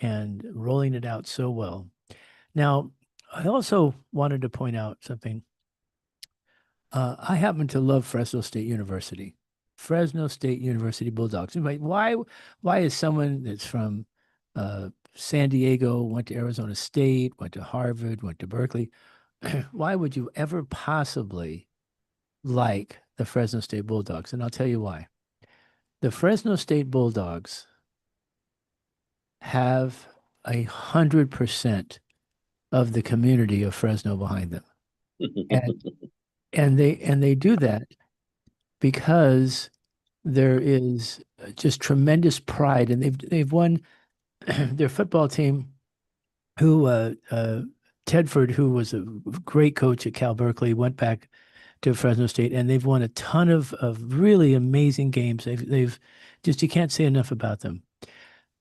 and rolling it out so well. Now, I also wanted to point out something. I happen to love Fresno State University. Fresno State University Bulldogs. Why is someone that's from San Diego, went to Arizona State, went to Harvard, went to Berkeley, why would you ever possibly like the Fresno State Bulldogs? And I'll tell you why. The Fresno State Bulldogs have 100% of the community of Fresno behind them. And and they do that because there is just tremendous pride, and they've won their football team, who Tedford, who was a great coach at Cal Berkeley, went back to Fresno State, and they've won a ton of really amazing games. They've just, you can't say enough about them.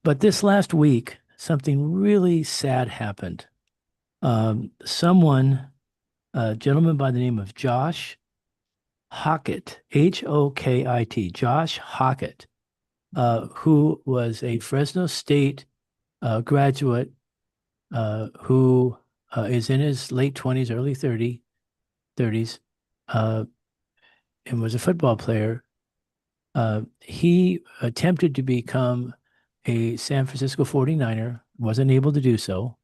But this last week, something really sad happened. Someone, a gentleman by the name of Josh Hockett, Hokit, Josh Hockett, who was a Fresno State graduate, who is in his late 20s, early 30s, uh, and was a football player. He attempted to become a San Francisco 49er, wasn't able to do so.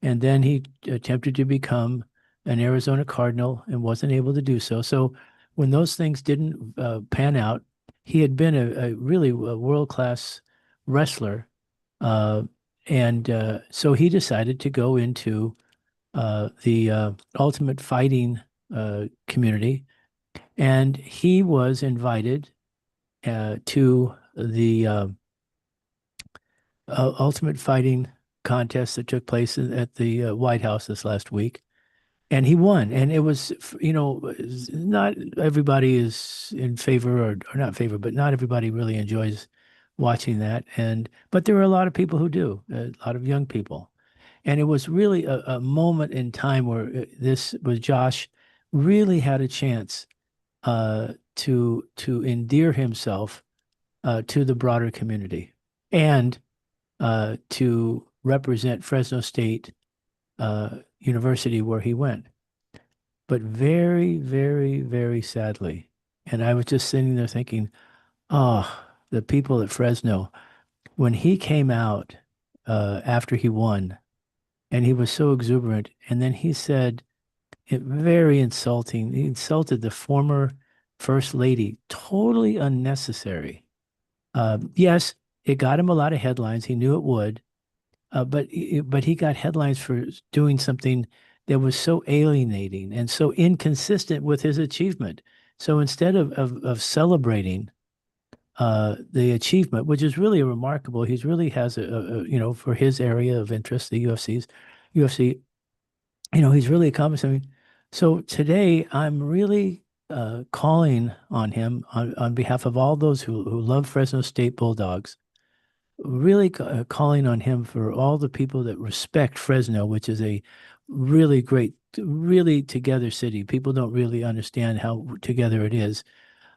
And then he attempted to become an Arizona Cardinal and wasn't able to do so. So when those things didn't pan out, he had been a really world-class wrestler. And so he decided to go into the Ultimate Fighting community. And he was invited to the Ultimate Fighting contest that took place at the White House this last week. And he won. And it was, not everybody is in favor, or not favor, but not everybody really enjoys watching that. But there are a lot of people who do, a lot of young people. And it was really a moment in time where this was Josh really had a chance to endear himself to the broader community, and to represent Fresno State University where he went. But very, very, very sadly, and I was just sitting there thinking, oh, the people at Fresno, when he came out after he won, and he was so exuberant, and then he said, it very insulting. He insulted the former first lady, totally unnecessary. Yes, it got him a lot of headlines. He knew it would, but he got headlines for doing something that was so alienating and so inconsistent with his achievement. So instead of celebrating the achievement, which is really remarkable, he's really has for his area of interest, the UFC, he's really accomplished something. So today, I'm really calling on him on behalf of all those who love Fresno State Bulldogs, really calling on him for all the people that respect Fresno, which is a really great, really together city. People don't really understand how together it is,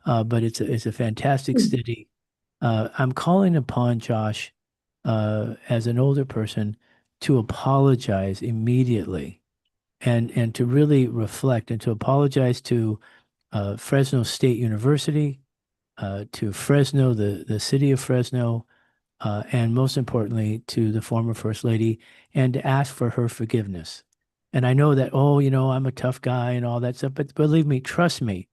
but it's a fantastic city. I'm calling upon Josh, as an older person, to apologize immediately, and to really reflect, and to apologize to Fresno State University, to Fresno, the city of Fresno, and most importantly, to the former First Lady, and to ask for her forgiveness. And I know that, oh, I'm a tough guy and all that stuff, but believe me, trust me,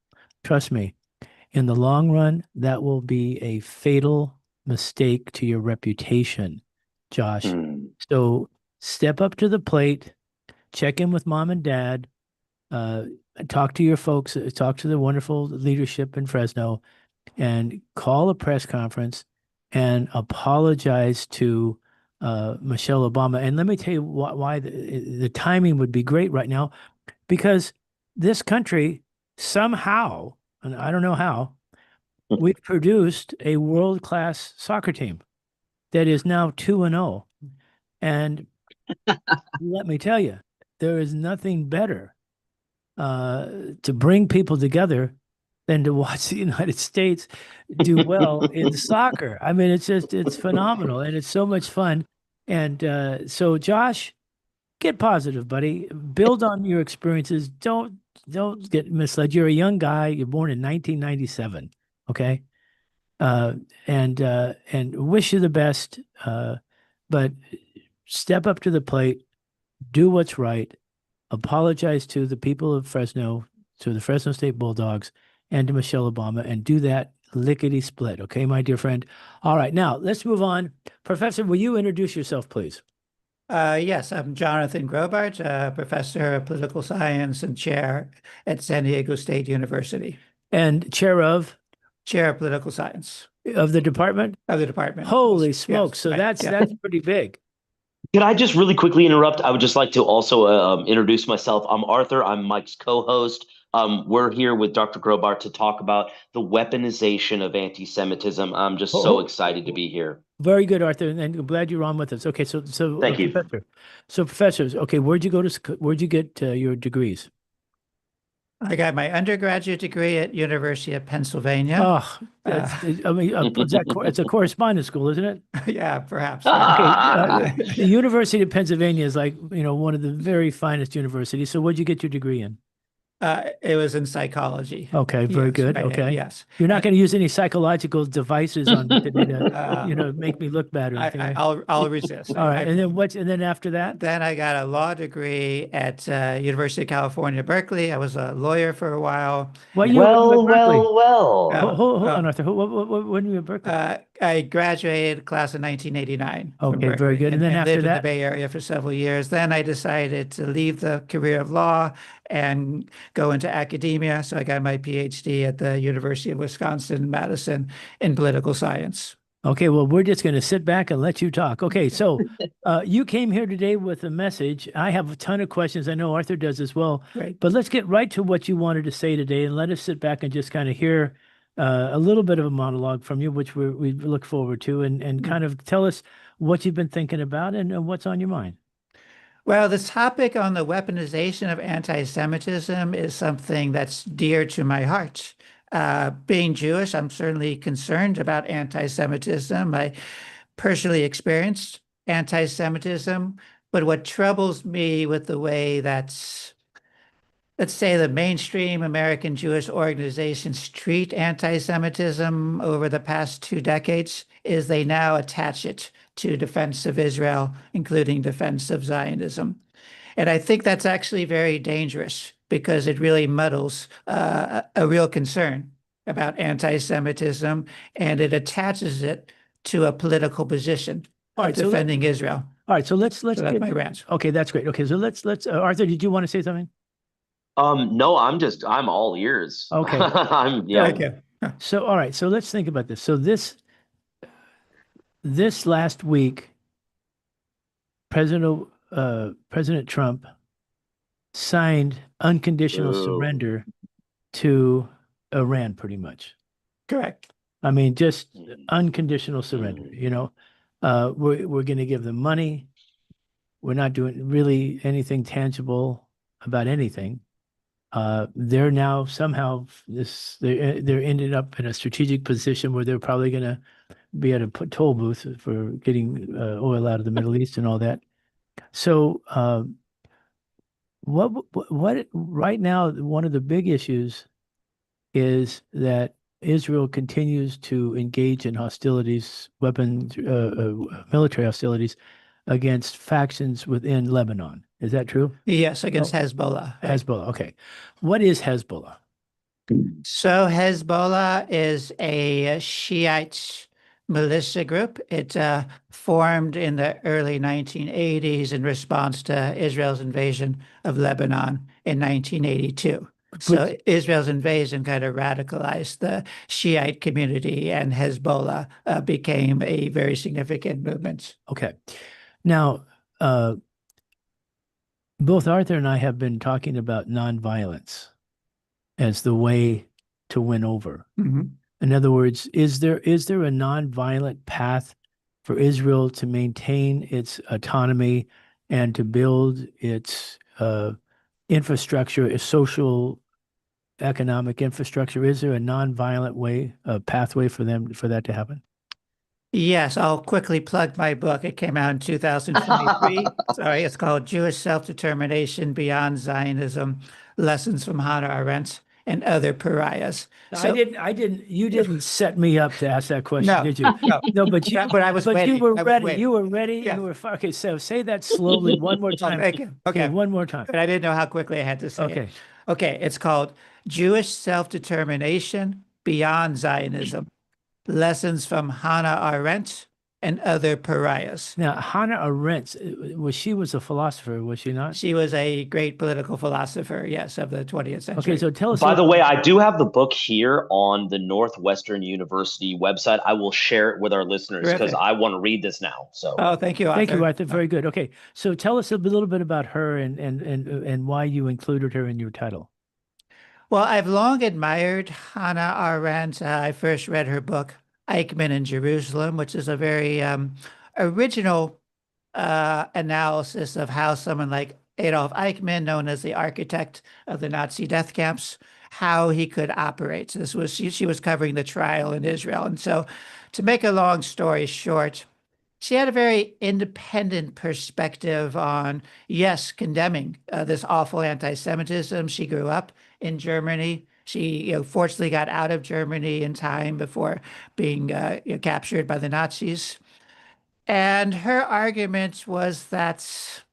in the long run, that will be a fatal mistake to your reputation, Josh. Hmm. So step up to the plate, check in with mom and dad, uh, talk to your folks, talk to the wonderful leadership in Fresno, and call a press conference and apologize to Michelle Obama. And let me tell you why the timing would be great right now, because this country somehow, and I don't know how, we've produced a world-class soccer team that is now 2-0. And let me tell you, there is nothing better to bring people together than to watch the United States do well in soccer. I mean, it's phenomenal and it's so much fun. And so, Josh, get positive, buddy. Build on your experiences. Don't get misled. You're a young guy. You're born in 1997. Okay. Uh, and wish you the best. But step up to the plate, do what's right, apologize to the people of Fresno, to the Fresno State Bulldogs, and to Michelle Obama, and do that lickety split. Okay, my dear friend. All right, now let's move on. Professor, will you introduce yourself, please? Yes, I'm Jonathan Grobart, professor of political science and chair at San Diego State University. And chair Chair of political science of the department? of the department. Holy Yes, smokes. So right, that's yeah. that's pretty big. Could I just really quickly interrupt? I would just like to also introduce myself. I'm Arthur. I'm Mike's co-host. We're here with Dr. Grobart to talk about the weaponization of anti-Semitism. I'm just so excited to be here. Very good, Arthur, and I'm glad you're on with us. Okay, so Thank you. Professor. So professors, okay, where'd you get your degrees? I got my undergraduate degree at University of Pennsylvania. Oh, I mean, it's a correspondence school, isn't it? Yeah, perhaps. Okay, the University of Pennsylvania is like, one of the very finest universities. So what'd you get your degree in? It was in psychology. Okay, very Yes, good. right, Okay. yes. You're not going to use any psychological devices on me today to, make me look bad or anything, right? I'll resist. All right, and then after that? Then I got a law degree at University of California, Berkeley. I was a lawyer for a while. What year were you at Berkeley? Hold on, Arthur. When were you at Berkeley? I graduated class of 1989 from Okay, very Berkeley good. And then after lived in the that? Bay Area for several years. Then I decided to leave the career of law and go into academia. So I got my PhD at the University of Wisconsin-Madison in political science. Okay, well, we're just going to sit back and let you talk. Okay, so you came here today with a message. I have a ton of questions. I know Arthur does as well. Great. But let's get right to what you wanted to say today, and let us sit back and just kind of hear a little bit of a monologue from you, which we look forward to, and kind of tell us what you've been thinking about and what's on your mind. Well, the topic on the weaponization of anti-Semitism is something that's dear to my heart. Being Jewish, I'm certainly concerned about anti-Semitism. I personally experienced anti-Semitism, but what troubles me with the way that's, let's say, the mainstream American Jewish organizations treat anti-Semitism over the past 2 decades is they now attach it to defense of Israel, including defense of Zionism. And I think that's actually very dangerous because it really muddles a real concern about anti-Semitism, and it attaches it to a political position of defending Israel. All right, so let's So that's get my rant. Okay, that's great. Okay, so let's Arthur, did you want to say something? No, I'm all ears. Okay. Thank you. So all right, so let's think about this. So this last week, President Trump signed unconditional surrender to Iran, pretty much. Correct. I mean, just unconditional surrender. We're going to give them money. We're not doing really anything tangible about anything. They're now somehow they're ended up in a strategic position where they're probably going to be at a toll booth for getting oil out of the Middle East and all that. So, what right now, one of the big issues is that Israel continues to engage in hostilities, military hostilities against factions within Lebanon. Is that true? Yes, against Hezbollah. Hezbollah. Okay. What is Hezbollah? So Hezbollah is a Shiite militia group. It formed in the early 1980s in response to Israel's invasion of Lebanon in 1982. So Israel's invasion kind of radicalized the Shiite community, and Hezbollah became a very significant movement. Okay. Now, both Arthur and I have been talking about nonviolence as the way to win over. Mm-hmm. In other words, is there a nonviolent path for Israel to maintain its autonomy and to build its infrastructure, its social economic infrastructure? Is there a nonviolent way, a pathway for that to happen? Yes, I'll quickly plug my book. It came out in 2023. Sorry, it's called Jewish Self-Determination Beyond Zionism, Lessons from Hannah Arendt and Other Pariahs. You didn't set me up to ask that question, No, did you? no. No, but I was but waiting. you were I was ready. waiting. You were ready. Yeah. You were okay. So say that slowly one more time. Thank you. Okay, Okay. one more time. But I didn't know how quickly I had to say it. Okay. Okay, it's called Jewish Self-Determination Beyond Zionism, Lessons from Hannah Arendt and Other Pariahs. Now, Hannah Arendt, was a philosopher, was she not? She was a great political philosopher, yes, of the 20th century. Okay, so tell us. By the way, I do have the book here on the Northwestern University website. I will share it with our listeners because Terrific. I want to read this now. So, Oh, thank you, Arthur. Thank you, Arthur. Very good. Okay, so tell us a little bit about her and why you included her in your title. Well, I've long admired Hannah Arendt. I first read her book, Eichmann in Jerusalem, which is a very original analysis of how someone like Adolf Eichmann, known as the architect of the Nazi death camps, how he could operate. So she was covering the trial in Israel. And so to make a long story short, she had a very independent perspective on, yes, condemning this awful anti-Semitism. She grew up in Germany. She, fortunately got out of Germany in time before being captured by the Nazis. And her argument was that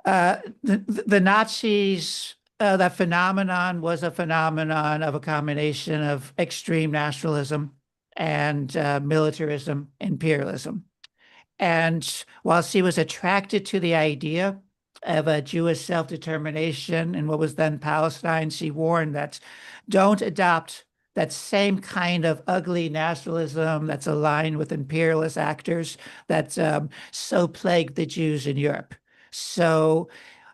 the Nazis, that phenomenon was a phenomenon of a combination of extreme nationalism and militarism, imperialism. And while she was attracted to the idea of a Jewish self-determination in what was then Palestine, she warned that don't adopt that same kind of ugly nationalism that's aligned with imperialist actors that so plagued the Jews in Europe. So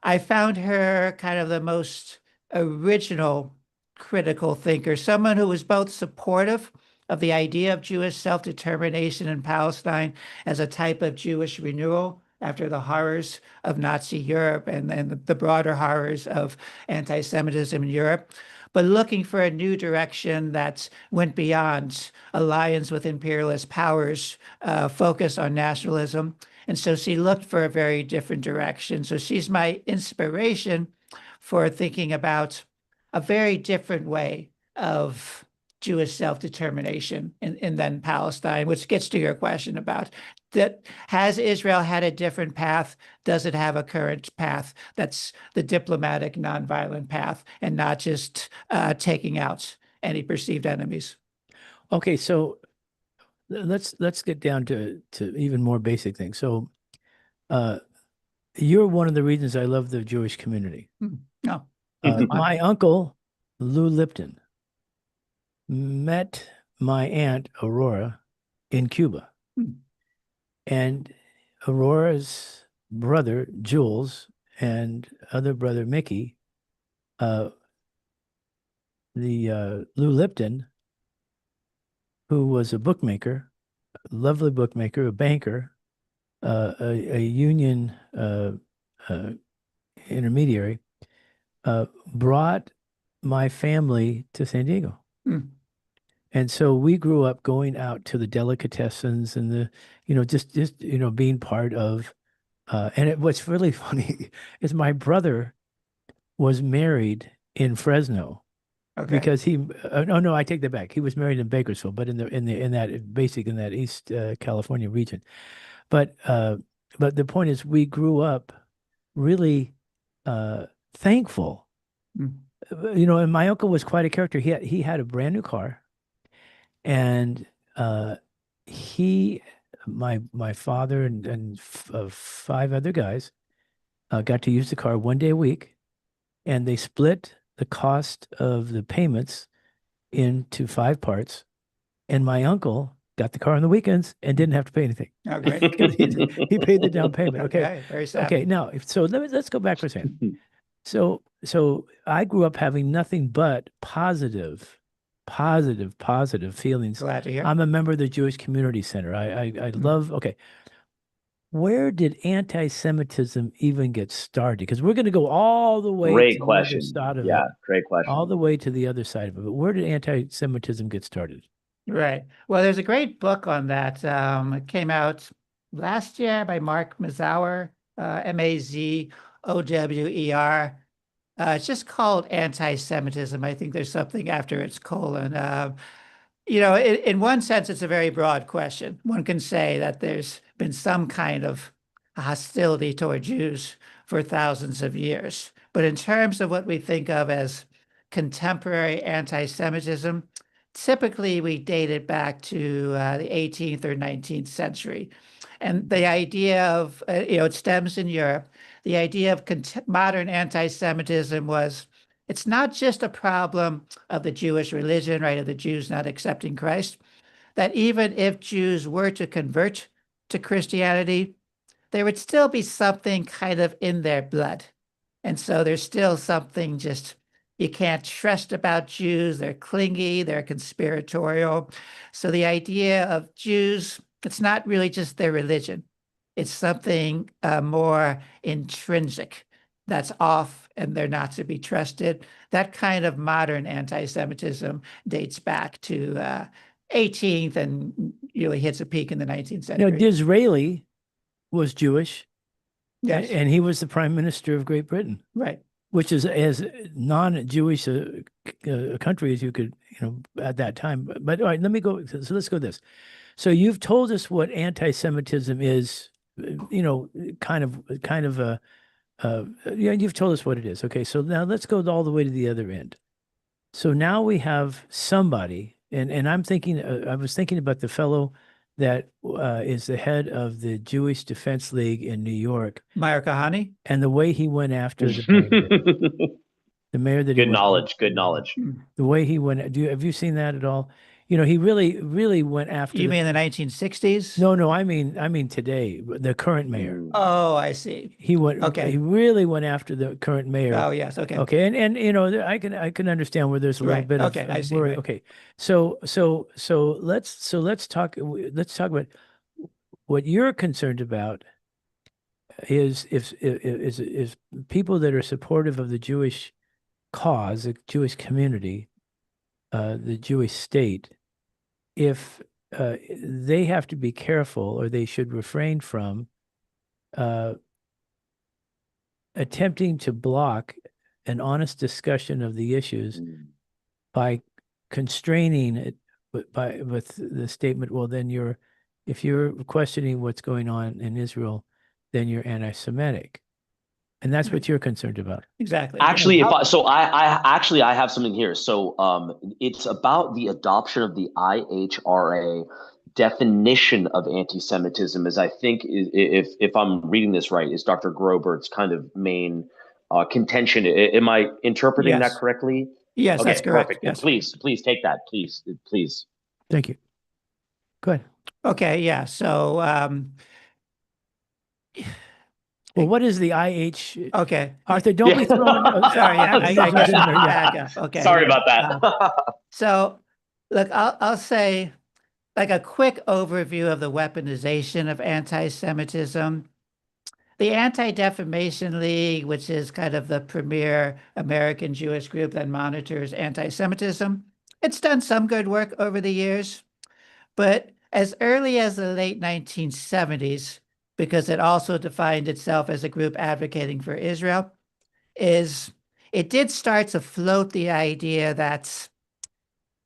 I found her kind of the most original critical thinker, someone who was both supportive of the idea of Jewish self-determination in Palestine as a type of Jewish renewal after the horrors of Nazi Europe and the broader horrors of anti-Semitism in Europe, but looking for a new direction that went beyond alliance with imperialist powers, focus on nationalism. And so she looked for a very different direction. So she's my inspiration for thinking about a very different way of Jewish self-determination in then Palestine, which gets to your question about that. Has Israel had a different path? Does it have a current path that's the diplomatic, nonviolent path and not just taking out any perceived enemies? Okay, so let's get down to even more basic things. So you're one of the reasons I love the Jewish community. No. My uncle, Lou Lipton, met my aunt Aurora in Cuba. And Aurora's brother, Jules, and other brother, Mickey, Lou Lipton, who was a bookmaker, a lovely bookmaker, a banker, a union intermediary, brought my family to San Diego. And so we grew up going out to the delicatessens and the, just being part of, what's really funny is my brother was married in Fresno. Okay. Because no, I take that back. He was married in Bakersfield, but in that East California region. But the point is, we grew up really thankful. And my uncle was quite a character. He had a brand new car. And my father and five other guys got to use the car one day a week, and they split the cost of the payments into 5 parts. And my uncle got the car on the weekends and didn't have to pay anything. Oh, great. He paid the down payment. Okay. Very sad. Okay. Now, so let's go back for a second. So I grew up having nothing but positive feelings. Glad to hear. I'm a member of the Jewish Community Center. I love, okay. where did anti-Semitism even get started? Because we're going to go all the way Great to the other question. side of Yeah, it, great all question. the way to the other side of it. But where did anti-Semitism get started? Right. Well, there's a great book on that. It came out last year by Mark Mazauer, Mazower. It's just called Anti-Semitism. I think there's something after its colon. In one sense, it's a very broad question. One can say that there's been some kind of hostility toward Jews for thousands of years. But in terms of what we think of as contemporary anti-Semitism, typically we date it back to the 18th or 19th century. And the idea of, it stems in Europe. The idea of modern anti-Semitism was it's not just a problem of the Jewish religion, right, of the Jews not accepting Christ, that even if Jews were to convert to Christianity, there would still be something kind of in their blood. And so there's still something just you can't trust about Jews. They're clingy, they're conspiratorial. So the idea of Jews, it's not really just their religion. It's something more intrinsic that's off and they're not to be trusted. That kind of modern anti-Semitism dates back to 18th and really hits a peak in the 19th century. Disraeli was Jewish, Yes, and he was the prime minister of Great Britain, right. which is as non-Jewish a country as you could, at that time. But all right, let me go. So let's go this. So you've told us what anti-Semitism is, kind of a, you've told us what it is. Okay, so now let's go all the way to the other end. So now we have somebody, and I'm thinking, I was thinking about the fellow that is the head of the Jewish Defense League in New York, Meir Kahane? and the way he went after the mayor, the mayor that he Good went knowledge. Good knowledge. the way he went. Have you seen that at all? He really went after. You mean the 1960s? No, I mean today, the current mayor. Mm. Oh, I see. He went. Okay. He really went after the current mayor. Oh, yes. Okay. Okay, and I can understand where there's a little Right. bit Okay, of I see, worry. right. Okay, so let's talk about what you're concerned about is if people that are supportive of the Jewish cause, the Jewish community, the Jewish state, if they have to be careful or they should refrain from attempting to block an honest discussion of the issues by constraining it with the statement, well, then if you're questioning what's going on in Israel, then you're anti-Semitic. And that's what you're concerned about. Exactly. Actually, I have something here. So it's about the adoption of the IHRA definition of anti-Semitism, as I think, if I'm reading this right, is Dr. Grobert's kind of main contention. Am I interpreting that correctly? Yes, Okay, that's correct. perfect. Yes. Please take that. Please. Thank you. Go ahead. Okay, yeah. So, well, what is the IH? okay. Arthur, don't be throwing. Sorry, I guess I back up. Okay. Sorry about that. So, look, I'll say like a quick overview of the weaponization of anti-Semitism. The Anti-Defamation League, which is kind of the premier American Jewish group that monitors anti-Semitism, it's done some good work over the years. But as early as the late 1970s, because it also defined itself as a group advocating for Israel, it did start to float the idea that,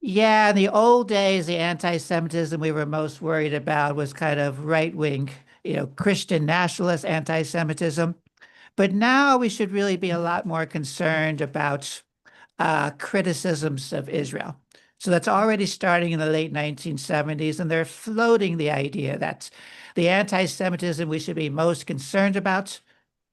yeah, in the old days, the anti-Semitism we were most worried about was kind of right-wing, Christian nationalist anti-Semitism. But now we should really be a lot more concerned about criticisms of Israel. So that's already starting in the late 1970s, and they're floating the idea that the anti-Semitism we should be most concerned about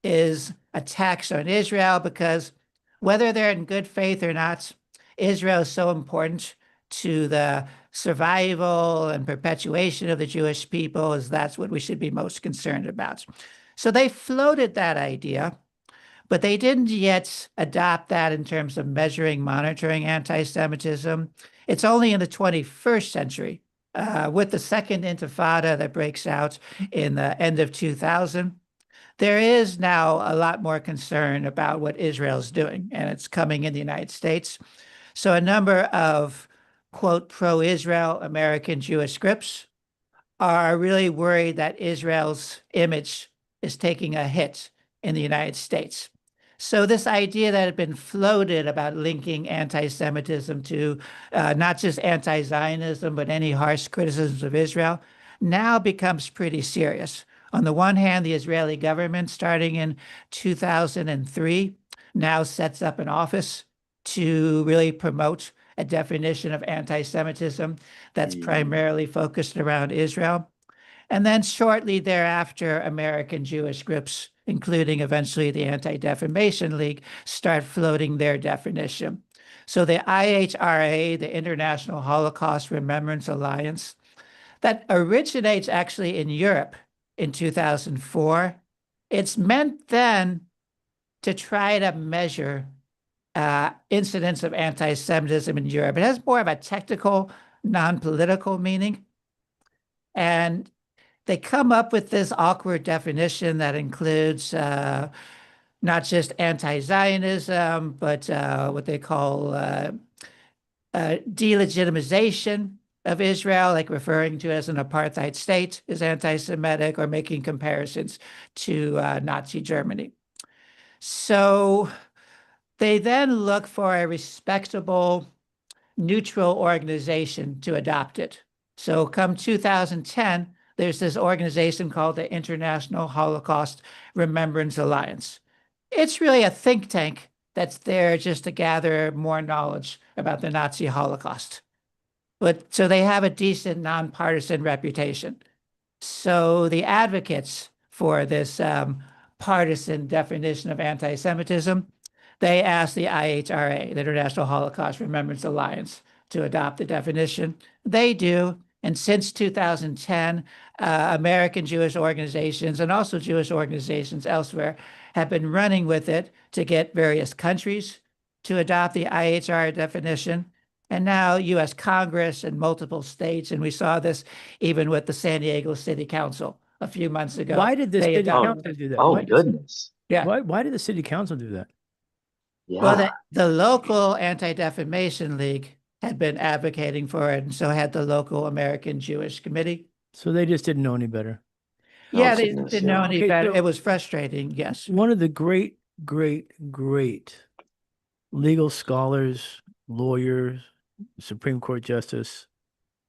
is attacks on Israel, because whether they're in good faith or not, Israel is so important to the survival and perpetuation of the Jewish people, as that's what we should be most concerned about. So they floated that idea, but they didn't yet adopt that in terms of measuring, monitoring anti-Semitism. It's only in the 21st century with the second intifada that breaks out in the end of 2000, there is now a lot more concern about what Israel's doing, and it's coming in the United States. So a number of, quote, pro-Israel American Jewish scripts are really worried that Israel's image is taking a hit in the United States. So this idea that had been floated about linking anti-Semitism to not just anti-Zionism, but any harsh criticisms of Israel, now becomes pretty serious. On the one hand, the Israeli government, starting in 2003, now sets up an office to really promote a definition of anti-Semitism that's primarily focused around Israel. And then shortly thereafter, American Jewish groups, including eventually the Anti-Defamation League, start floating their definition. So the IHRA, the International Holocaust Remembrance Alliance, that originates actually in Europe in 2004. It's meant then to try to measure incidents of anti-Semitism in Europe. It has more of a technical, non-political meaning. And they come up with this awkward definition that includes not just anti-Zionism, but what they call delegitimization of Israel, like referring to as an apartheid state is anti-Semitic, or making comparisons to Nazi Germany. So they then look for a respectable, neutral organization to adopt it. So come 2010, there's this organization called the International Holocaust Remembrance Alliance. It's really a think tank that's there just to gather more knowledge about the Nazi Holocaust. But so they have a decent nonpartisan reputation. So the advocates for this partisan definition of anti-Semitism, they asked the IHRA, the International Holocaust Remembrance Alliance, to adopt the definition. They do. And since 2010, American Jewish organizations and also Jewish organizations elsewhere have been running with it to get various countries to adopt the IHRA definition. And now U.S. Congress and multiple states, and we saw this even with the San Diego City Council a few months ago. Why did the They city adopted council do that? Oh, Why did- goodness. Yeah. Why did the city council do that? Yeah. Well, the local Anti-Defamation League had been advocating for it, and so had the local American Jewish Committee. So they just didn't know any better. Yeah, Oh, they goodness, didn't yeah. know any Okay, better. so- It was frustrating, yes. One of the great legal scholars, lawyers, Supreme Court justice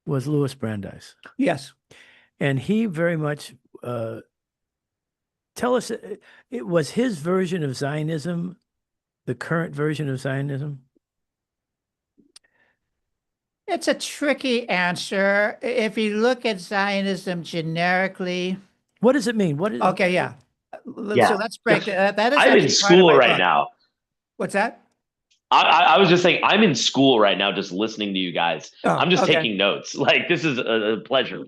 was Louis Brandeis. Yes. And he very much tell us, it was his version of Zionism, the current version of Zionism? It's a tricky answer. If you look at Zionism generically, What does it mean? What is okay, yeah. Yeah. So let's break that. That is I'm in actually part of school my right book. now. What's that? I was just saying, I'm in school right now, just listening to you guys. Oh, I'm just okay. taking notes. Like, this is a pleasure.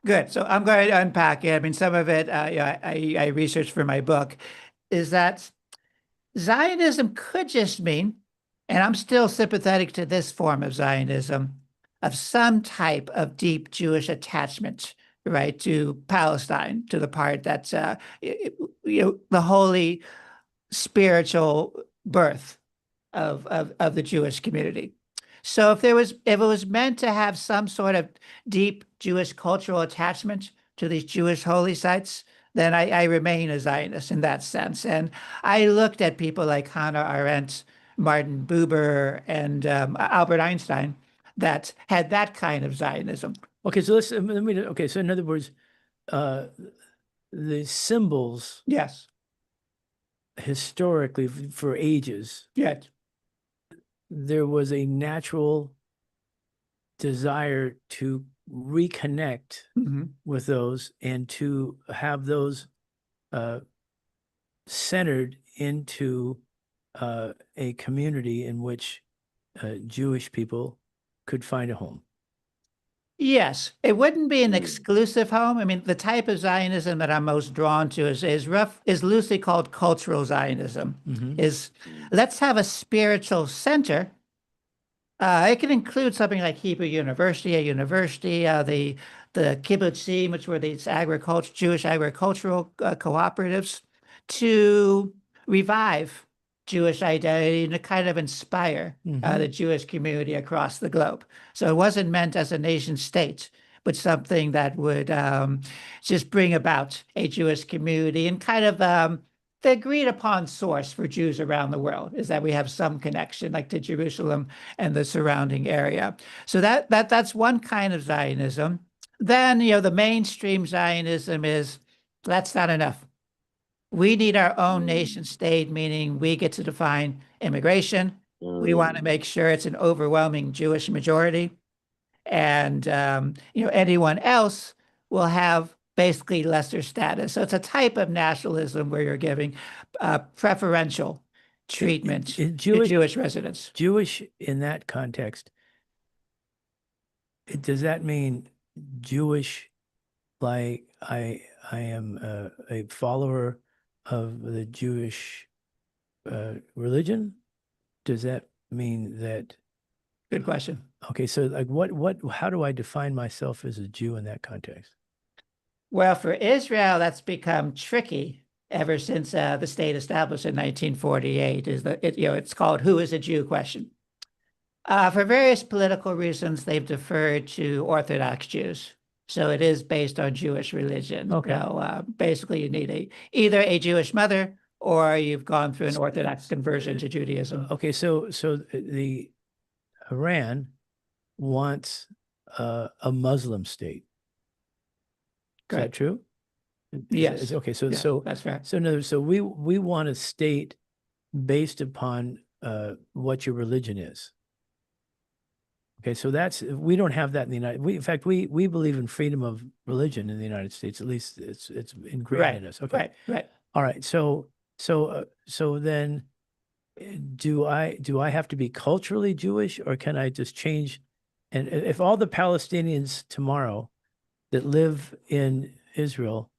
Good. So I'm going to unpack it. I mean, some of it I researched for my book, is that Zionism could just mean, and I'm still sympathetic to this form of Zionism, of some type of deep Jewish attachment, right, to Palestine, to the part that's the holy spiritual birth of the Jewish community. So if it was meant to have some sort of deep Jewish cultural attachment to these Jewish holy sites, then I remain a Zionist in that sense. And I looked at people like Hannah Arendt, Martin Buber, and Albert Einstein that had that kind of Zionism. Okay, so okay, so in other words, the symbols Yes. historically for ages, Yes. there was a natural desire to reconnect Mhm. with those and to have those centered into a community in which Jewish people could find a home. Yes, it wouldn't be an exclusive home. I mean, the type of Zionism that I'm most drawn to is loosely called cultural Zionism. Mhm. Is let's have a spiritual center, It can include something like Hebrew University, the kibbutzim, which were these Jewish agricultural cooperatives, to revive Jewish identity and to kind of inspire the Jewish community across the globe. So it wasn't meant as a nation state, but something that would just bring about a Jewish community and kind of the agreed upon source for Jews around the world is that we have some connection, like to Jerusalem and the surrounding area. So that's one kind of Zionism. Then, the mainstream Zionism is that's not enough. We need our own nation state, meaning we get to define immigration. We want to make sure it's an overwhelming Jewish majority. And, anyone else will have basically lesser status. So it's a type of nationalism where you're giving preferential treatment to Jewish residents. Jewish in that context, does that mean Jewish like I am a follower of the Jewish religion? Does that mean that? Good question. Okay, so like how do I define myself as a Jew in that context? Well, for Israel, that's become tricky ever since the state established in 1948. It's called "Who is a Jew?" question. For various political reasons, they've deferred to Orthodox Jews. So it is based on Jewish religion. Okay. So basically, you need either a Jewish mother or you've gone through an Orthodox conversion to Judaism. Okay, so the Iran wants a Muslim state. Is that true? Yes. Okay. So Yeah, that's right. So no. So we want a state based upon what your religion is. Okay. So we don't have that in the in fact, we believe in freedom of religion in the United States. At least it's ingrained in us. Okay. Right. All right. So then, do I have to be culturally Jewish, or can I just change? And if all the Palestinians tomorrow that live in Israel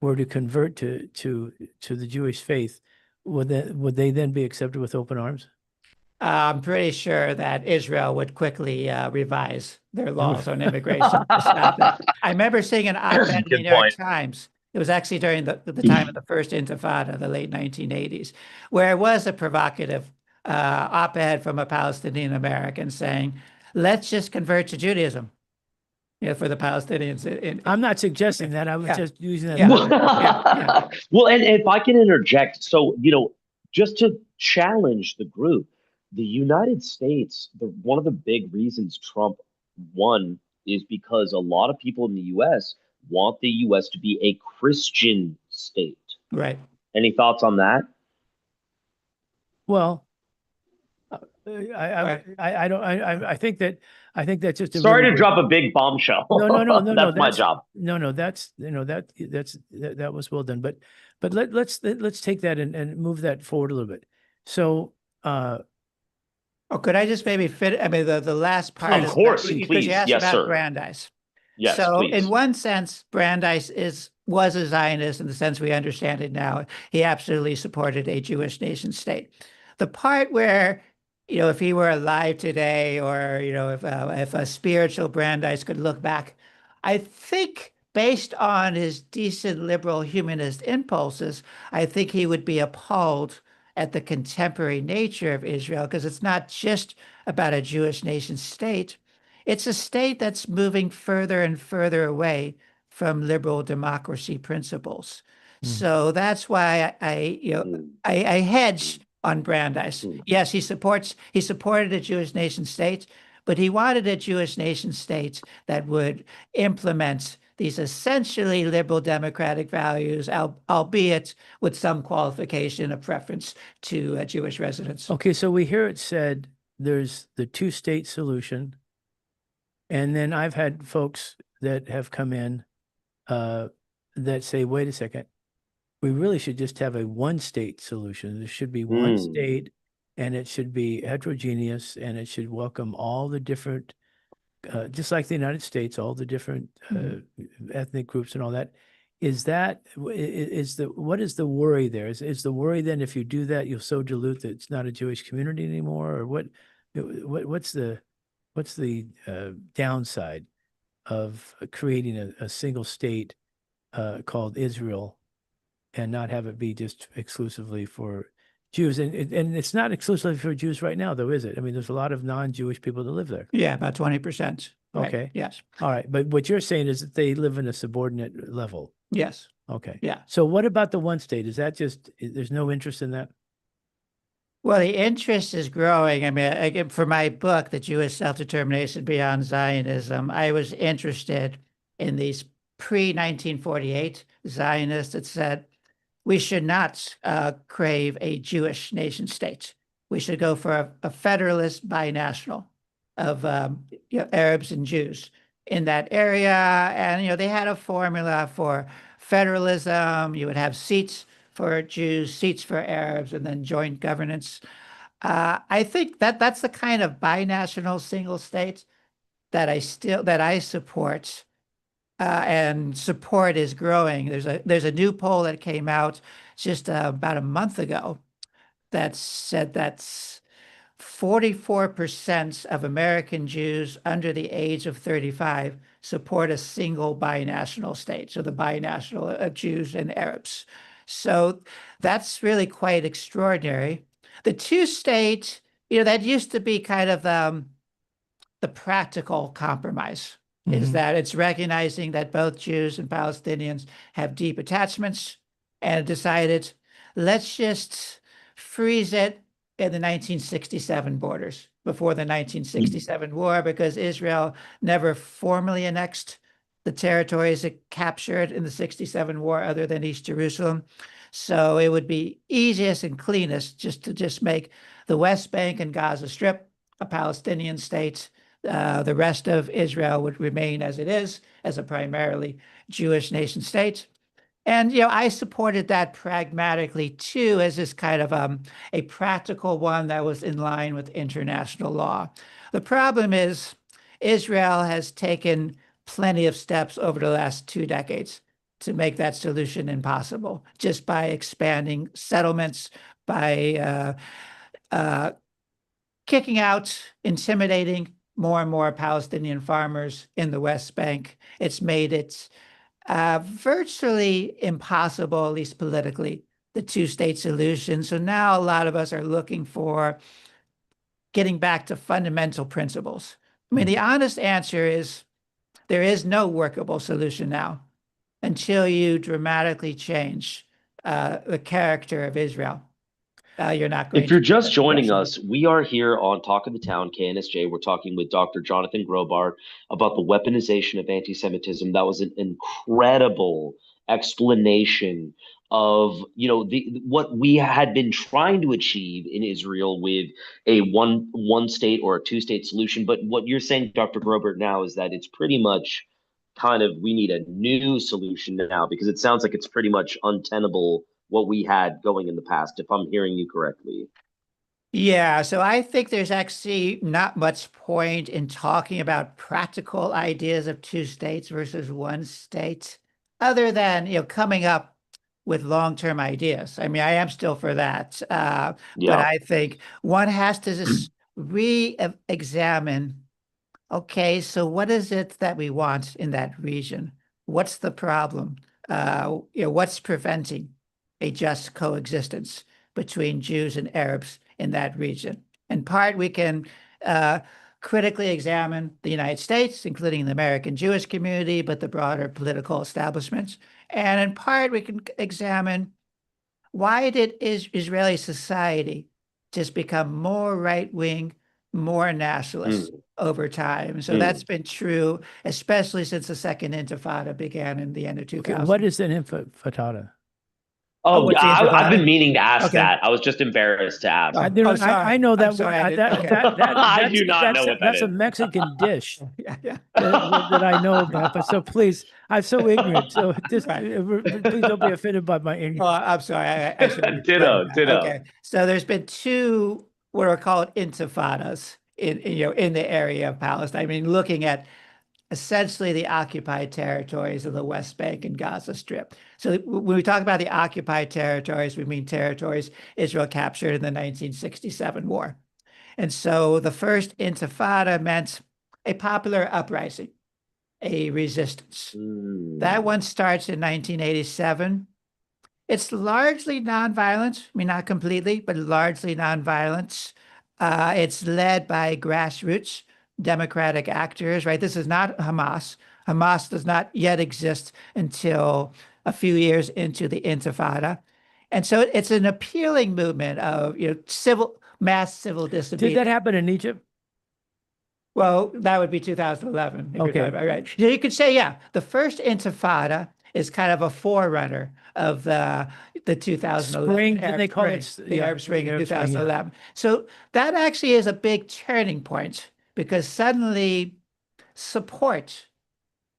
were to convert to the Jewish faith, would they then be accepted with open arms? I'm pretty sure that Israel would quickly revise their laws on immigration to stop that. I remember seeing an op-ed in the New York Times. It was actually during the time of the first Intifada, the late 1980s, where it was a provocative op-ed from a Palestinian American saying, let's just convert to Judaism. For the Palestinians. I'm not suggesting that. I was just using that. Yeah. Well, and if I can interject, so, just to challenge the group, the United States, one of the big reasons Trump won is because a lot of people in the U.S. want the U.S. to be a Christian state. Right. Any thoughts on that? Well, I think that's just sorry to drop a big bombshell. No. That's my job. No, that was well done. But let's take that and move that forward a little bit. So could I just maybe fit? I mean, the last part. Of course, please. Please. You asked Yes, about sir. Brandeis. Yes, so please. In one sense, Brandeis was a Zionist in the sense we understand it now. He absolutely supported a Jewish nation state. The part where, if he were alive today, or if a spiritual Brandeis could look back, I think based on his decent liberal humanist impulses, I think he would be appalled at the contemporary nature of Israel, because it's not just about a Jewish nation state. It's a state that's moving further and further away from liberal democracy principles. So that's why I hedge on Brandeis. Yes, he supported a Jewish nation state, but he wanted a Jewish nation state that would implement these essentially liberal democratic values, albeit with some qualification of preference to Jewish residents. Okay, so we hear it said there's the two-state solution, and then I've had folks that have come in that say, wait a second, we really should just have a one-state solution. There should be one state, and it should be heterogeneous, and it should welcome all the different, just like the United States, all the different ethnic groups and all that. What is the worry there? Is the worry then if you do that, you'll so dilute that it's not a Jewish community anymore, or what's the? what's the downside of creating a single state called Israel and not have it be just exclusively for Jews? And it's not exclusively for Jews right now, though, is it? I mean, there's a lot of non-Jewish people that live there. Yeah, about 20%. Right. Okay. Yes. All right. But what you're saying is that they live in a subordinate level. Yes. Okay. Yeah. So what about the one state? Is that just, there's no interest in that? Well, the interest is growing. I mean, again, for my book, The Jewish Self-Determination Beyond Zionism, I was interested in these pre-1948 Zionists that said we should not crave a Jewish nation state. We should go for a federalist binational of Arabs and Jews in that area. And, they had a formula for federalism. You would have seats for Jews, seats for Arabs, and then joint governance. I think that's the kind of binational single state that I support, and support is growing. There's a new poll that came out just about a month ago that said that's 44% of American Jews under the age of 35 support a single binational state, so the binational of Jews and Arabs. So that's really quite extraordinary. The two-state, that used to be kind of the practical compromise, is that it's recognizing that both Jews and Palestinians have deep attachments, and decided, let's just freeze it in the 1967 borders, before the 1967 war, because Israel never formally annexed the territories it captured in the 67 war other than East Jerusalem. So it would be easiest and cleanest to make the West Bank and Gaza Strip a Palestinian state. The rest of Israel would remain as it is, as a primarily Jewish nation state. And, I supported that pragmatically too, as this kind of a practical one that was in line with international law. The problem is Israel has taken plenty of steps over the last 2 decades to make that solution impossible, just by expanding settlements, by kicking out, intimidating more and more Palestinian farmers in the West Bank. It's made it virtually impossible, at least politically, the two-state solution. So now a lot of us are looking for getting back to fundamental principles. I mean, the honest answer is there is no workable solution now until you dramatically change the character of Israel. You're not going If you're to just joining us, we are here on Talk of the Town, KNSJ. We're talking with Dr. Jonathan Grobart about the weaponization of anti-Semitism. That was an incredible explanation of, what we had been trying to achieve in Israel with a one state or a two-state solution. But what you're saying, Dr. Grobart, now is that it's pretty much kind of, we need a new solution now, because it sounds like it's pretty much untenable what we had going in the past, if I'm hearing you correctly. Yeah, so I think there's actually not much point in talking about practical ideas of two states versus one state, other than, coming up with long-term ideas. I mean, I am still for that. But I think one has to just re-examine, okay, so what is it that we want in that region? What's the problem? What's preventing a just coexistence between Jews and Arabs in that region? In part, we can critically examine the United States, including the American Jewish community, but the broader political establishments. And in part, we can examine, why did Israeli society just become more right-wing, more nationalist over time? So that's been true, especially since the Second Intifada began in the end of 2000. Okay, what is an intifada? Oh, I've been meaning to ask that. I was just embarrassed to ask. I know that. I do not know what that is. That's a Mexican dish that I know about. But so please, I'm so ignorant. So just please don't be offended by my ignorance. Oh, I'm sorry. I Ditto. Okay, so there's been 2 what are called intifadas in the area of Palestine. I mean, looking at essentially the occupied territories of the West Bank and Gaza Strip. So when we talk about the occupied territories, we mean territories Israel captured in the 1967 war. And so the first Intifada meant a popular uprising, a resistance. That one starts in 1987. It's largely nonviolent. I mean, not completely, but largely nonviolent. It's led by grassroots democratic actors, right? This is not Hamas. Hamas does not yet exist until a few years into the Intifada. And so it's an appealing movement of, mass civil Did disobedience. that happen in Egypt? Well, that would be 2011. If you're Okay. talking about, right. So you could say, yeah, the first Intifada is kind of a forerunner of the 2011 Spring, didn't Arab they call Spring, it? the Arab Spring in Arab Spring, yeah. 2011. So that actually is a big turning point because suddenly support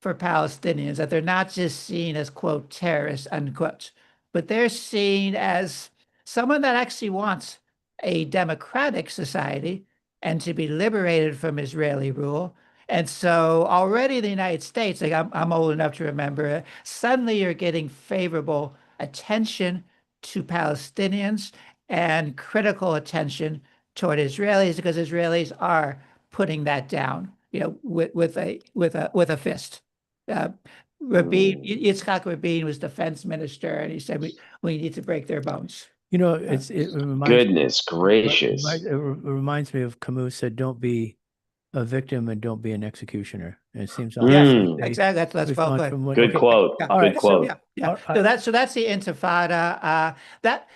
for Palestinians, that they're not just seen as, quote, terrorists, unquote, but they're seen as someone that actually wants a democratic society and to be liberated from Israeli rule. And so already the United States, like I'm old enough to remember, suddenly you're getting favorable attention to Palestinians and critical attention toward Israelis because Israelis are putting that down, with a fist. Rabin, Yitzhak Rabin was defense minister, and he said we need to break their bones. It reminds Goodness gracious. it reminds me of Camus said, "Don't be a victim and don't be an executioner." And it seems Yes, Mm. exactly. That's we've well gone put. from one. Good okay. quote. Yeah. All Good right. quote. Yeah. All right. So that's the Intifada.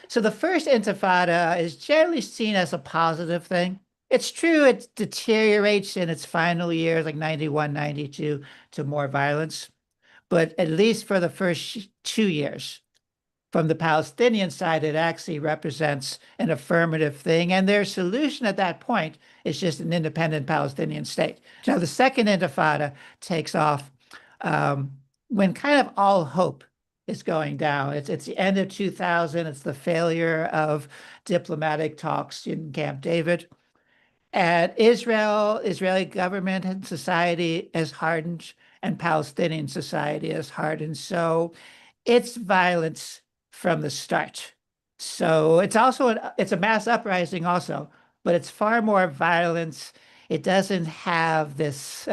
So the first Intifada is generally seen as a positive thing. It's true, it deteriorates in its final years, like 91, 92, to more violence. But at least for the first 2 years, from the Palestinian side, it actually represents an affirmative thing. And their solution at that point is just an independent Palestinian state. Now, the second Intifada takes off when kind of all hope is going down. It's the end of 2000. It's the failure of diplomatic talks in Camp David. And Israeli government and society has hardened, and Palestinian society has hardened. So it's violence from the start. So it's a mass uprising also, but it's far more violence. It doesn't have this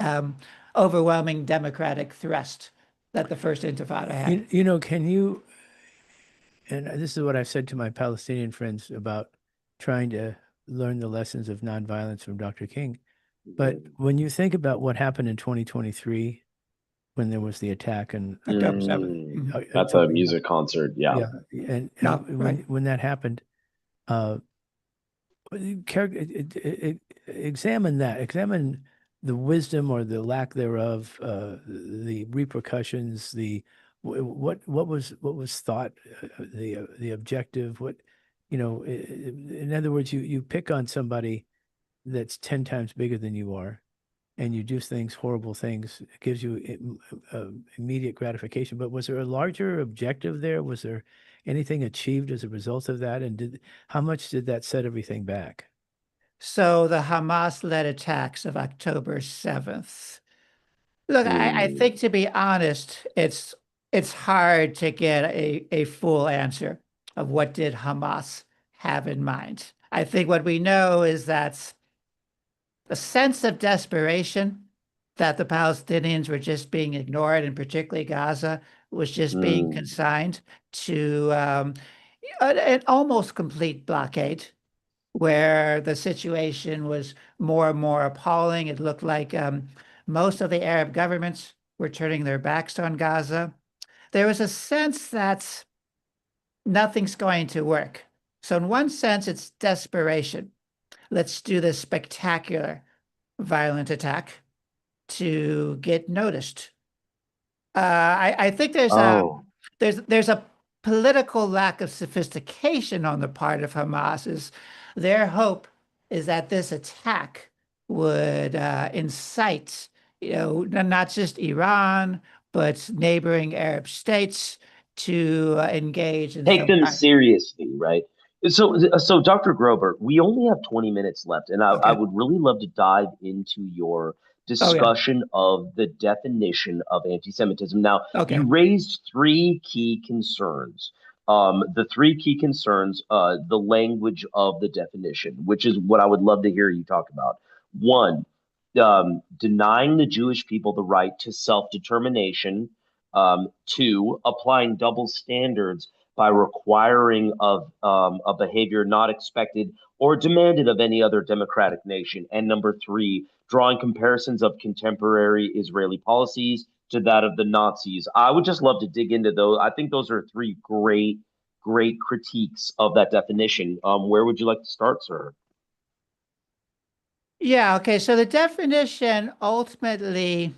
overwhelming democratic thrust that the first Intifada had. Can you, and this is what I've said to my Palestinian friends about trying to learn the lessons of nonviolence from Dr. King. But when you think about what happened in 2023, when there was the attack and October 7th. At the music concert, yeah. And No, right. when that happened, examine the wisdom or the lack thereof, the repercussions, what was thought, the objective, in other words, you pick on somebody that's 10 times bigger than you are, and you do horrible things. It gives you immediate gratification. But was there a larger objective there? Was there anything achieved as a result of that? And how much did that set everything back? So the Hamas-led attacks of October 7th. Look, I think, to be honest, it's hard to get a full answer of what did Hamas have in mind. I think what we know is that the sense of desperation that the Palestinians were just being ignored, and particularly Gaza was just being consigned to an almost complete blockade, where the situation was more and more appalling. It looked like most of the Arab governments were turning their backs on Gaza. There was a sense that nothing's going to work. So in one sense, it's desperation. Let's do this spectacular violent attack to get noticed. I think there's a political lack of sophistication on the part of Hamas. Their hope is that this attack would incite, not just Iran, but neighboring Arab states to engage in Take them seriously, right? So, Dr. Grober, we only have 20 minutes left, and I would really love to dive into your discussion of the definition of anti-Semitism. Now, you raised three key concerns. The three key concerns, the language of the definition, which is what I would love to hear you talk about. One, denying the Jewish people the right to self-determination. Two, applying double standards by requiring of a behavior not expected or demanded of any other democratic nation. And number three, drawing comparisons of contemporary Israeli policies to that of the Nazis. I would just love to dig into those. I think those are three great critiques of that definition. Where would you like to start, sir? Yeah, okay. So the definition ultimately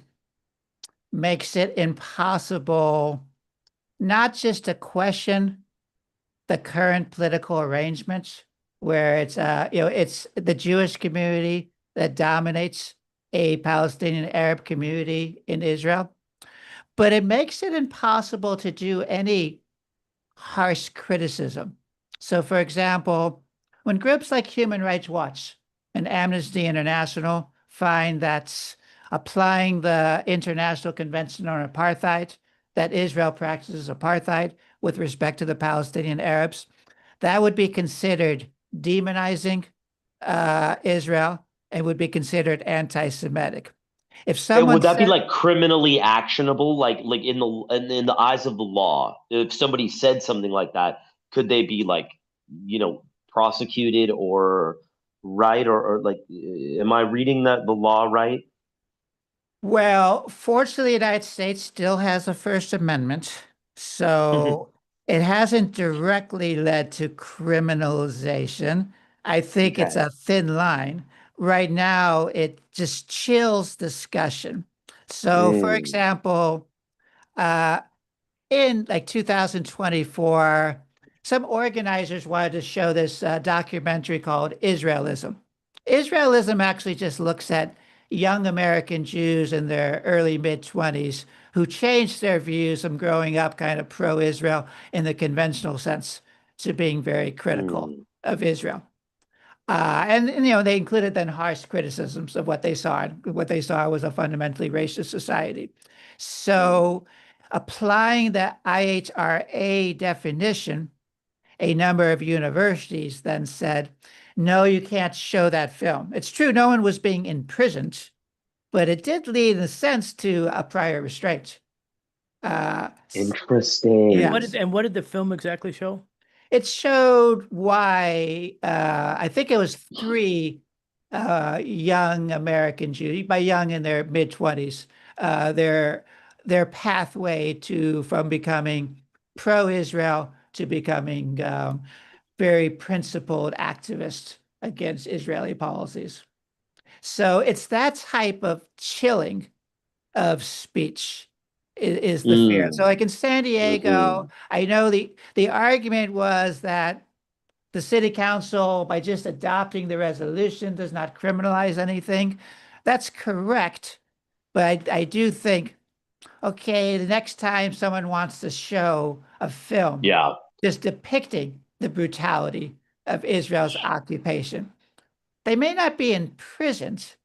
makes it impossible not just to question the current political arrangements where it's the Jewish community that dominates a Palestinian Arab community in Israel, but it makes it impossible to do any harsh criticism. So, for example, when groups like Human Rights Watch and Amnesty International find that applying the International Convention on Apartheid, that Israel practices apartheid with respect to the Palestinian Arabs, that would be considered demonizing Israel and would be considered anti-Semitic. If And someone would that be said, like criminally actionable, like in the eyes of the law? If somebody said something like that, could they be like, prosecuted or right or like, am I reading that the law right? well, fortunately, the United States still has a First Amendment, so it hasn't directly led to criminalization. I think it's Okay. a thin line. Right now, it just chills discussion. So, for Mm. example, uh, in like 2024, some organizers wanted to show this documentary called Israelism. Israelism actually just looks at young American Jews in their early mid 20s who changed their views from growing up kind of pro-Israel in the conventional sense to being very critical Mm. of Israel. And they included then harsh criticisms of what they saw. What they saw was a fundamentally racist society. So, applying the IHRA definition, a number of universities then said, no, you can't show that film. It's true, no one was being imprisoned, but it did lead, in a sense, to a prior restraint. And Interesting. Yes. what did the film exactly show? It showed why I think it was three young American Jews, by young in their mid 20s, their pathway to from becoming pro-Israel to becoming very principled activists against Israeli policies. So it's that type of chilling of speech is the fear. So Mm. like in San Diego, Hmm. I know the argument was that the city council, by just adopting the resolution, does not criminalize anything. That's correct. But I do think, okay, the next time someone wants to show a film Yeah. just depicting the brutality of Israel's occupation, they may not be imprisoned,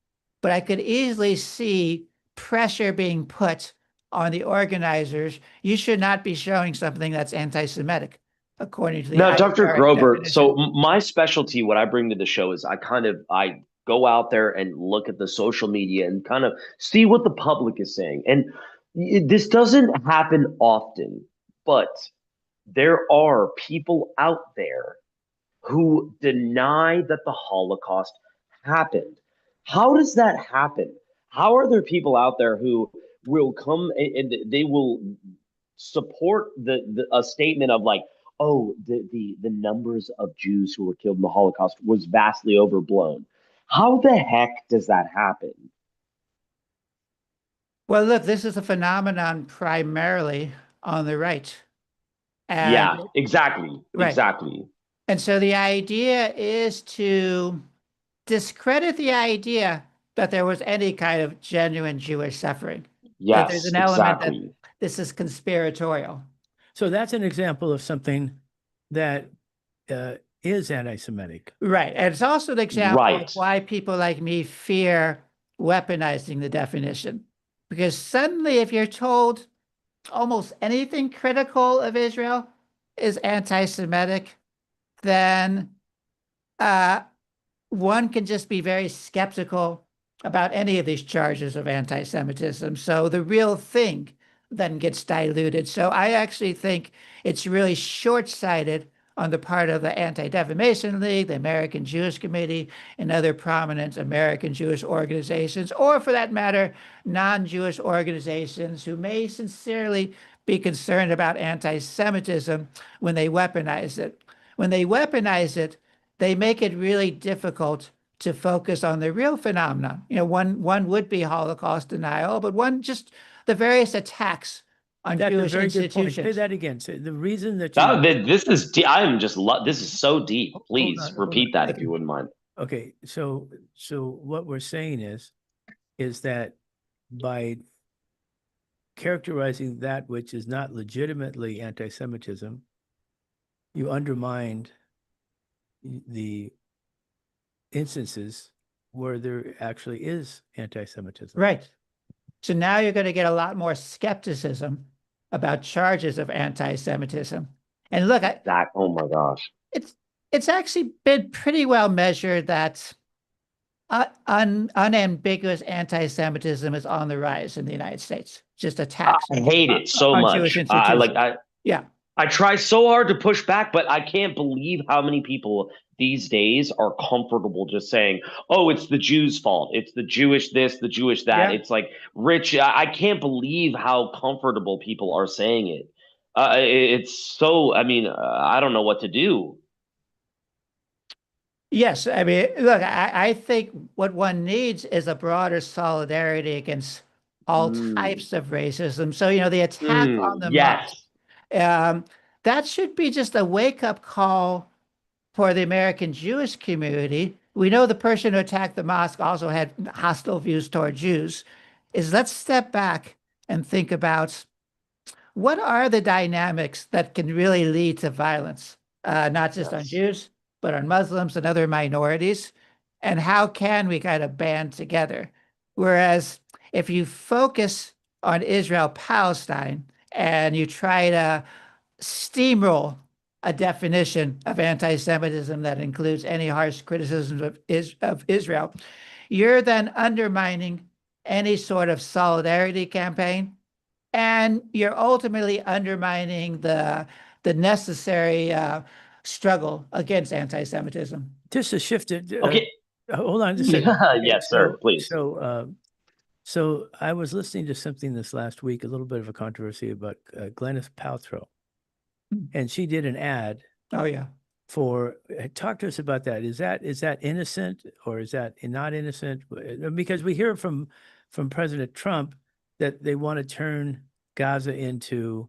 but I could easily see pressure being put on the organizers. You should not be showing something that's anti-Semitic, according to the Now, Dr. IHRA Grober, so definition. my specialty, what I bring to the show is I go out there and look at the social media and kind of see what the public is saying. And this doesn't happen often, but there are people out there who deny that the Holocaust happened. How does that happen? How are there people out there who will come and they will support a statement of like, oh, the numbers of Jews who were killed in the Holocaust was vastly overblown. How the heck does that happen? Well, look, this is a phenomenon primarily on the right. Yeah, And exactly, right. exactly. And so the idea is to discredit the idea that there was any kind of genuine Jewish suffering, that there's Yes, an element that exactly. this is conspiratorial. So that's an example of something that is anti-Semitic. Right. And it's also an example of Right. why people like me fear weaponizing the definition. Because suddenly, if you're told almost anything critical of Israel, is anti-Semitic, then one can just be very skeptical about any of these charges of anti-Semitism. So the real thing then gets diluted. So I actually think it's really short-sighted on the part of the Anti-Defamation League, the American Jewish Committee, and other prominent American Jewish organizations, or for that matter, non-Jewish organizations who may sincerely be concerned about anti-Semitism when they weaponize it. When they weaponize it, they make it really difficult to focus on the real phenomenon. One would be Holocaust denial, but one just the various attacks on That's a Jewish very good point. Say institutions. that again. So the reason that This is I'm just this is so deep. Please hold repeat on. that if you wouldn't mind. Okay, so what we're saying is that by characterizing that which is not legitimately anti-Semitism, you undermined the instances where there actually is anti-Semitism. Right. So now you're going to get a lot more skepticism about charges of anti-Semitism. And look, Oh my gosh. it's actually been pretty well measured that unambiguous anti-Semitism is on the rise in the United States. Just attacks. I hate it so on much. Jewish institutions. Yeah. I try so hard to push back, but I can't believe how many people these days are comfortable just saying, "Oh, it's the Jews' fault. It's the Jewish this, the Jewish that." Yeah. It's like, Rich, I can't believe how comfortable people are saying it. It's so. I mean, I don't know what to do. Yes, I mean, look, I think what one needs is a broader solidarity against all types of racism. So, the attack on the mosque, that should be just a wake-up call for the American Jewish community. We know the person who attacked the mosque also had hostile views toward Jews. Let's step back and think about what are the dynamics that can really lead to violence, not just on Jews, but on Muslims and other minorities, and how can we kind of band together? Whereas if you focus on Israel-Palestine and you try to steamroll a definition of anti-Semitism that includes any harsh criticisms of Israel, you're then undermining any sort of solidarity campaign, and you're ultimately undermining the necessary struggle against anti-Semitism. Just to shift it. Okay. Hold on just a second. Yes, sir. Please. So I was listening to something this last week, a little bit of a controversy about Gwyneth Paltrow, and she did an ad. Oh yeah. Talk to us about that. Is that innocent or is that not innocent? Because we hear from President Trump that they want to turn Gaza into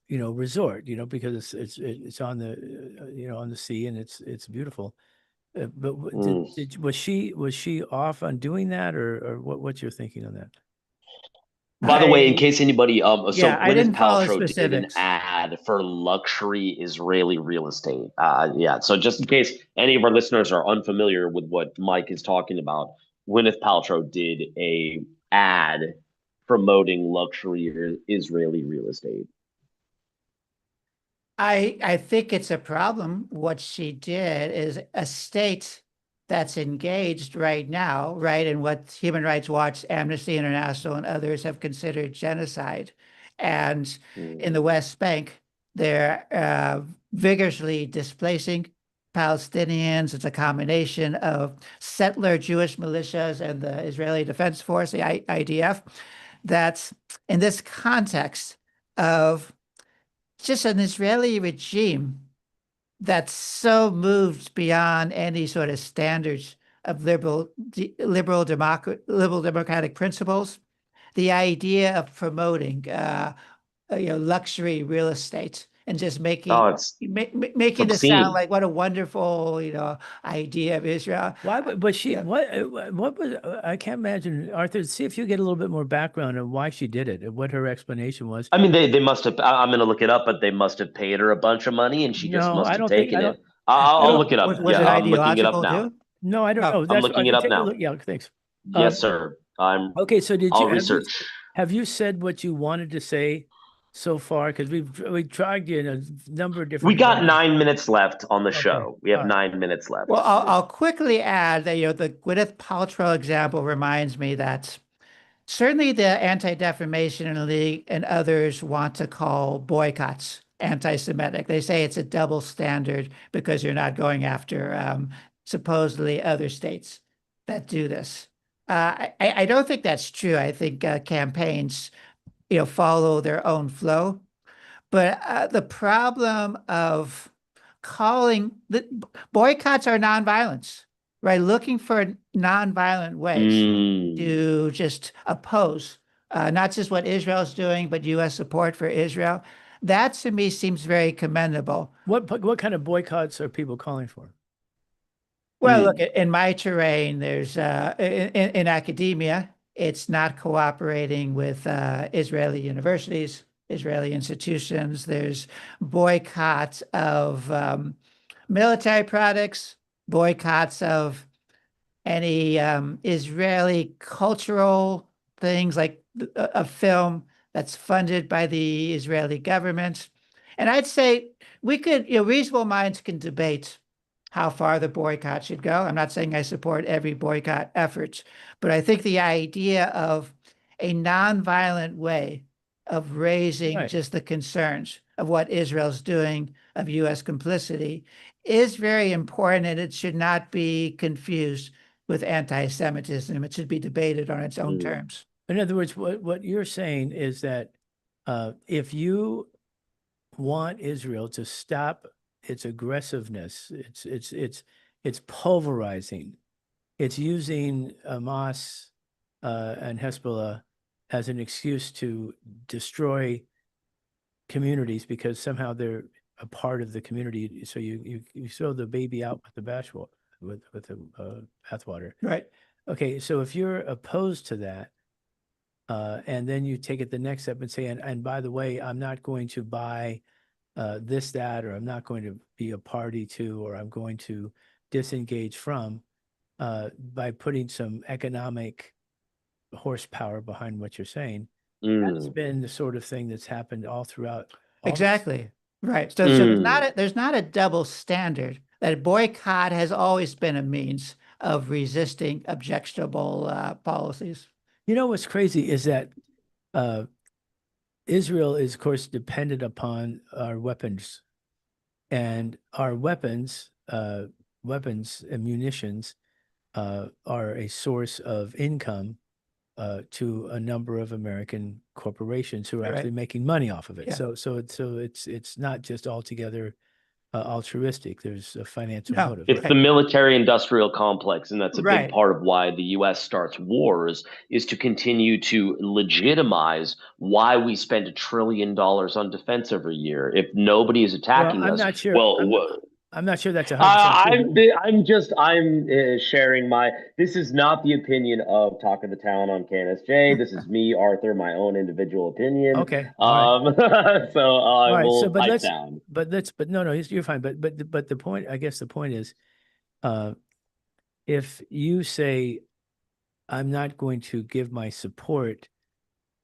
resort, because it's on the on the sea and it's beautiful. But was she off on doing that, or what's your thinking on that? By the way, in case anybody, so I didn't Gwyneth follow Paltrow did an specifics. ad for luxury Israeli real estate. So just in case any of our listeners are unfamiliar with what Mike is talking about, Gwyneth Paltrow did a ad promoting luxury Israeli real estate. I think it's a problem. What she did is a state that's engaged right now, right, in what Human Rights Watch, Amnesty International, and others have considered genocide. And in the West Bank, they're vigorously displacing Palestinians. It's a combination of settler Jewish militias and the Israeli Defense Force, the IDF. That's in this context of just an Israeli regime that's so moved beyond any sort of standards of liberal democratic principles. The idea of promoting luxury real estate and just making this sound like what a wonderful idea of Israel. Why was she? What was? I can't imagine. Arthur, see if you get a little bit more background on why she did it and what her explanation was. I mean, they must have. I'm going to look it up, but they must have paid her a bunch of money, and she just must have taken it. I'll look it up. Was it I'm looking it up ideological now. too? No, I don't know. I'm looking it up now. Yeah, thanks. Yes, sir. Okay. So I'll research. Have you said what you wanted to say so far? Because we tried you in a number of We different got ways. 9 minutes left on the Okay. show. We have All right. 9 minutes left. Well, I'll quickly add that, the Gwyneth Paltrow example reminds me that certainly the Anti-Defamation League and others want to call boycotts anti-Semitic. They say it's a double standard because you're not going after supposedly other states that do this. I don't think that's true. I think campaigns, follow their own flow. But the problem of calling the boycotts are nonviolence, right? Looking for nonviolent ways to just oppose not just what Israel's doing, but U.S. support for Israel. That to me seems very commendable. What kind of boycotts are people calling for? Well, look, in my terrain, there's in academia, it's not cooperating with Israeli universities, Israeli institutions. There's boycotts of military products, boycotts of any Israeli cultural things like a film that's funded by the Israeli government. And I'd say we could, reasonable minds can debate how far the boycott should go. I'm not saying I support every boycott effort, but I think the idea of a nonviolent way of raising Right. just the concerns of what Israel's doing, of U.S. complicity, is very important, and it should not be confused with anti-Semitism. It should be debated on its own terms. In other words, what you're saying is that if you want Israel to stop its aggressiveness, it's pulverizing, it's using Hamas and Hezbollah as an excuse to destroy communities because somehow they're a part of the community. So you throw the baby out with the bathwater. Right. Okay, so if you're opposed to that, and then you take it the next step and say, and by the way, I'm not going to buy this, that, or I'm not going to be a party to, or I'm going to disengage from, by putting some economic horsepower behind what you're saying. That's been the sort of thing that's happened all throughout. Exactly. Right. So there's not a double standard. That boycott has always been a means of resisting objectionable policies. You know what's crazy is that Israel is, of course, dependent upon our weapons, and our weapons and munitions are a source of income to a number of American corporations who are actually making money off of it. Yeah. So it's not just altogether altruistic. There's a financial No, motive. It's the military-industrial complex, and that's a Right. big part of why the U.S. starts wars, is to continue to legitimize why we spend $1 trillion on defense every year. If nobody is attacking Well, I'm us, not sure. well, I'm not sure that's 100% true. I'm sharing my. This is not the opinion of Talk of the Town on KNSJ. This is me, Arthur, my own individual opinion. Okay. All right. So I right, will so, but pipe let's- down. But no, you're fine. But the point, I guess the point is, if you say, I'm not going to give my support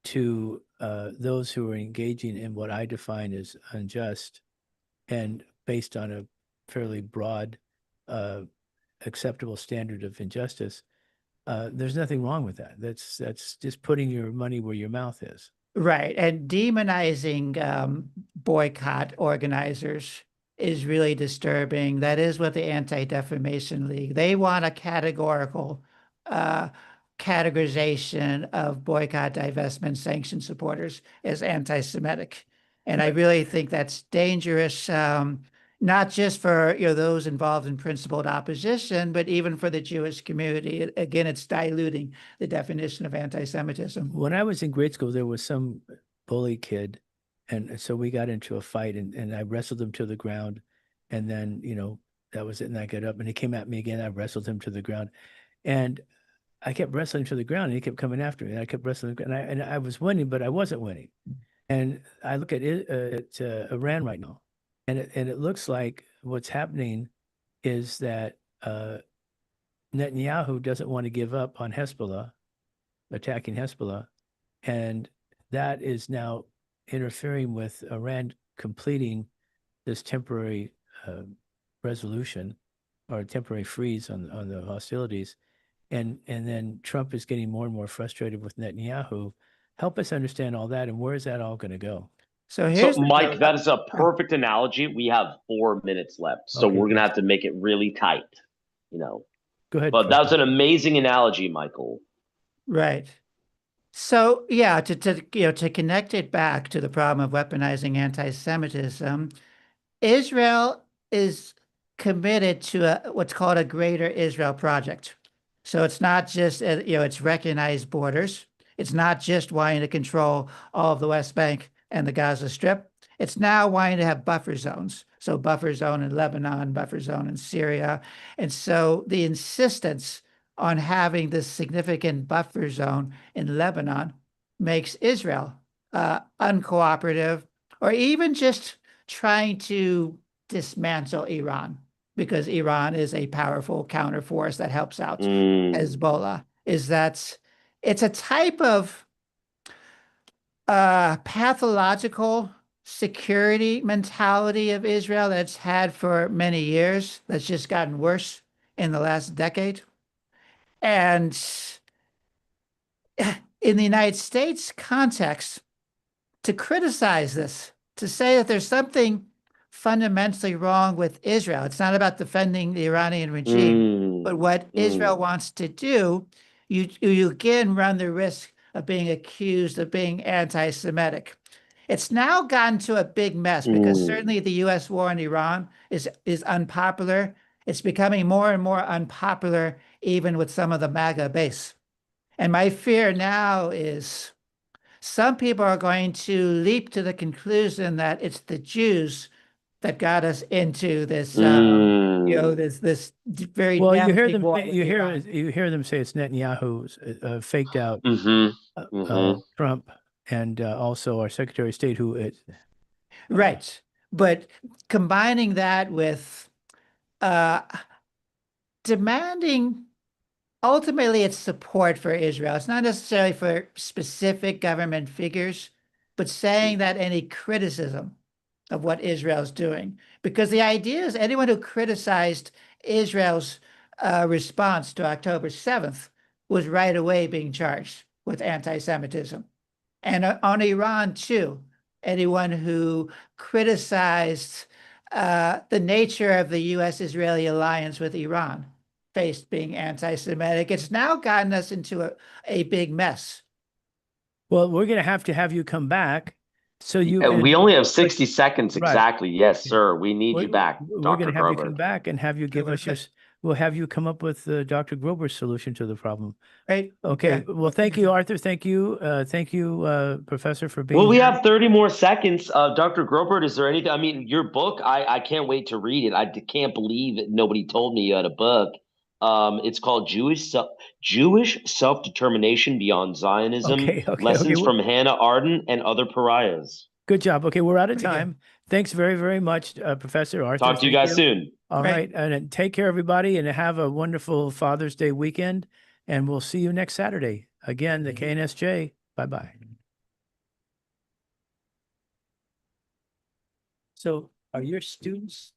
to those who are engaging in what I define as unjust and based on a fairly broad, acceptable standard of injustice, there's nothing wrong with that. That's just putting your money where your mouth is. Right. And demonizing boycott organizers is really disturbing. That is what the Anti-Defamation League, they want a categorical categorization of boycott, divestment, sanction supporters as anti-Semitic. And I really think that's dangerous, not just for those involved in principled opposition, but even for the Jewish community. Again, it's diluting the definition of anti-Semitism. When I was in grade school, there was some bully kid, and so we got into a fight, and I wrestled him to the ground, and then that was it. And I got up, and he came at me again. I wrestled him to the ground, and I kept wrestling to the ground, and he kept coming after me. And I kept wrestling, and I was winning, but I wasn't winning. And I look at Iran right now, and it looks like what's happening is that Netanyahu doesn't want to give up on Hezbollah, attacking Hezbollah, and that is now interfering with Iran completing this temporary resolution or temporary freeze on the hostilities. And then Trump is getting more and more frustrated with Netanyahu. Help us understand all that, and where is that all going to go? So So, here's the Mike, deal. that is a perfect analogy. We have 4 minutes left, so Okay, we're gonna good. have to make it really tight, Go ahead. But that was Professor. an amazing analogy, Michael. Right. So yeah, to connect it back to the problem of weaponizing anti-Semitism, Israel is committed to what's called a Greater Israel Project. So it's not just it's recognized borders. It's not just wanting to control all of the West Bank and the Gaza Strip. It's now wanting to have buffer zones. So buffer zone in Lebanon, buffer zone in Syria. And so the insistence on having this significant buffer zone in Lebanon makes Israel uncooperative, or even just trying to dismantle Iran, because Iran is a powerful counterforce that helps out Hezbollah. It's a type of pathological security mentality of Israel that's had for many years, that's just gotten worse in the last decade. And in the United States context, to criticize this, to say that there's something fundamentally wrong with Israel. It's not about defending the Iranian regime, but what Israel wants to do, you again run the risk of being accused of being anti-Semitic. It's now gotten to a big mess because certainly the U.S. war in Iran is unpopular. It's becoming more and more unpopular, even with some of the MAGA base. And my fear now is some people are going to leap to the conclusion that it's the Jews that got us into this, this very Well, damaging war with Iran. you hear them say it's Netanyahu's faked out Mm-hmm. Trump and also our Secretary of State, who is Right. But combining that with demanding ultimately it's support for Israel. It's not necessarily for specific government figures, but saying that any criticism of what Israel's doing, because the idea is anyone who criticized Israel's response to October 7th was right away being charged with anti-Semitism. And on Iran too, anyone who criticized the nature of the U.S.-Israeli alliance with Iran faced being anti-Semitic. It's now gotten us into a big mess. well, we're going to have you come back. So you We only have 60 seconds Right. exactly. Yes, sir. We need you back, We're going Dr. to have you come Grover. back and have you give us we'll have you come up with Dr. Grober's solution to the problem. Right. Okay. Yeah. Well, thank you, Arthur. Thank you, Professor, for being Well, we here. have 30 more seconds. Dr. Grobert, is there anything? I mean, your book, I can't wait to read it. Can't believe that nobody told me you had a book. It's called Jewish Self-Determination Beyond Zionism, Okay. Lessons from Hannah Arden and Other Pariahs. Good job. Okay, we're out of Pretty good. time. Thanks very, very much, Professor Arthur. Talk to you Thank guys soon. All Right. right. And take care, everybody, and have a wonderful Father's Day weekend. And we'll see you next Saturday. Again, the KNSJ. Bye-bye. So are your students